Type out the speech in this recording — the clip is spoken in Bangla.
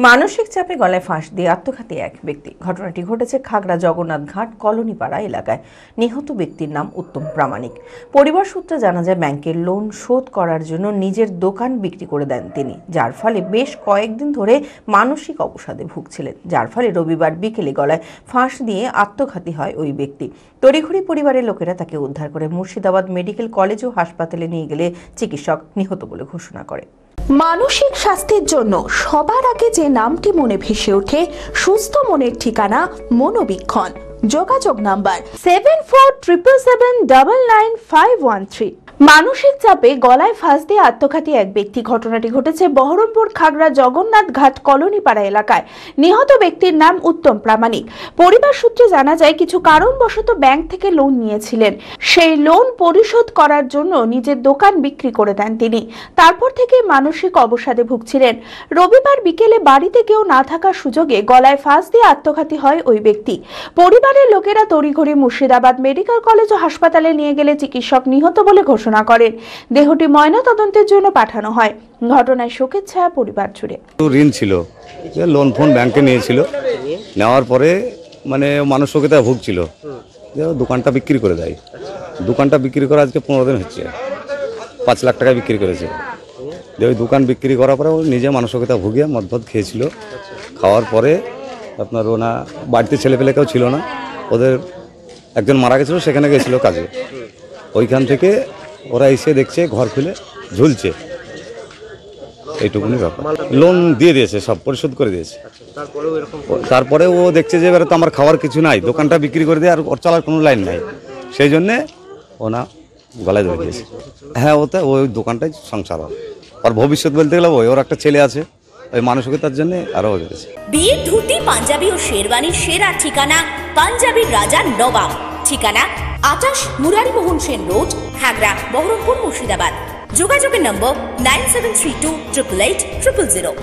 মানসিক চাপে গলায় ফাঁস দিয়ে আত্মঘাতী এক ব্যক্তি। ঘটনাটি ঘটেছে খাগড়া জগন্নাথ ঘাট কলোনিপাড়া এলাকায়। নিহত ব্যক্তির নাম উত্তম প্রামাণিক। পরিবার সূত্রে জানা যায়, ব্যাংকের লোন শোধ করার জন্য নিজের দোকান বিক্রি করে দেন তিনি, যার ফলে বেশ কয়েকদিন ধরে মানসিক অবসাদে ভুগছিলেন, যার ফলে রবিবার বিকেলে গলায় ফাঁস দিয়ে আত্মঘাতী হয় ওই ব্যক্তি। তড়িঘড়ি পরিবারের লোকেরা তাকে উদ্ধার করে মুর্শিদাবাদ মেডিকেল কলেজ ও হাসপাতালে নিয়ে গেলে চিকিৎসক নিহত বলে ঘোষণা করে। মানসিক স্বাস্থ্যের জন্য সবার আগে যে নামটি মনে ভেসে ওঠে, সুস্থ মনের ঠিকানা মনোবীক্ষণ। যোগাযোগ নাম্বার 7477799513। মানসিক চাপে গলায় ফাঁস দিয়ে আত্মঘাতী এক ব্যক্তি। ঘটনাটি ঘটেছে বহরমপুর খাগড়া জগন্নাথ ঘাট কলোনিপাড়া এলাকায়। নিহত ব্যক্তির নাম উত্তম প্রামাণিক। পরিবার সূত্রে জানা যায়, কিছু কারণবশত ব্যাংক থেকে লোন নিয়েছিলেন। সেই লোন পরিশোধ করার জন্য নিজের দোকান বিক্রি করে দেন তিনি। তারপর থেকে মানসিক অবসাদে ভুগছিলেন। রবিবার বিকেলে বাড়িতে কেউ না থাকার সুযোগে গলায় ফাঁস দিয়ে আত্মঘাতী হয় ওই ব্যক্তি। পরিবারের লোকেরা তড়িঘড়ি মুর্শিদাবাদ মেডিকেল কলেজ ও হাসপাতালে নিয়ে গেলে চিকিৎসক নিহত বলে ঘোষণা করেন। দেহটি ময়নাতদন্তের জন্য পাঠানো হয়। ঘটনায় শোকের ছায়া পরিবার জুড়ে। ঋণ ছিল, লোন ফোন ব্যাংকে নিয়েছিল, নেওয়ার পরে মানে মানসিকতা ভুগছিল, দোকানটা বিক্রি করে দেয়। দোকানটা বিক্রি করা আজকে 15 দিন হচ্ছে, 5 লাখ টাকা বিক্রি করেছে। ওই দোকান বিক্রি করার পরে ও নিজে মানসিকতা ভুগিয়ে মদ খেয়েছিল। খাওয়ার পরে আপনার ওনা বাড়িতে ছেলেপেলে কেউ ছিল না, ওদের একজন মারা গেছিলো, সেখানে গেছিলো কাজে। ওইখান থেকে ওরা এসে দেখছে ঘর খুলে ঝুলছে, এইটুকুনি ব্যাপার। লোন দিয়ে দিয়েছে, সব পরিশোধ করে দিয়েছে। তারপরে ও দেখছে যে এবারে তো আমার খাওয়ার কিছু নাই, দোকানটা বিক্রি করে দিয়ে আর ওর চলার কোনো লাইন নাই, সেই জন্যে ওনা গলায় ধরে দিয়েছে। হ্যাঁ, ওই দোকানটাই সংসার হয়। আর ভবিষ্যৎ বলতে গেলে ওর একটা ছেলে আছে, ওই মানসিকতার জন্য আরো হয়ে গেছে। বিয়ের ধুতি, পাঞ্জাবি ও শেরওয়ানির সেরা ঠিকানা পাঞ্জাবির রাজা নবাব। ঠিকানা 28 মুরারিমোহন সেন রোড, খাগড়া, বহরমপুর, মুর্শিদাবাদ। যোগাযোগের নম্বর 9732 888 000।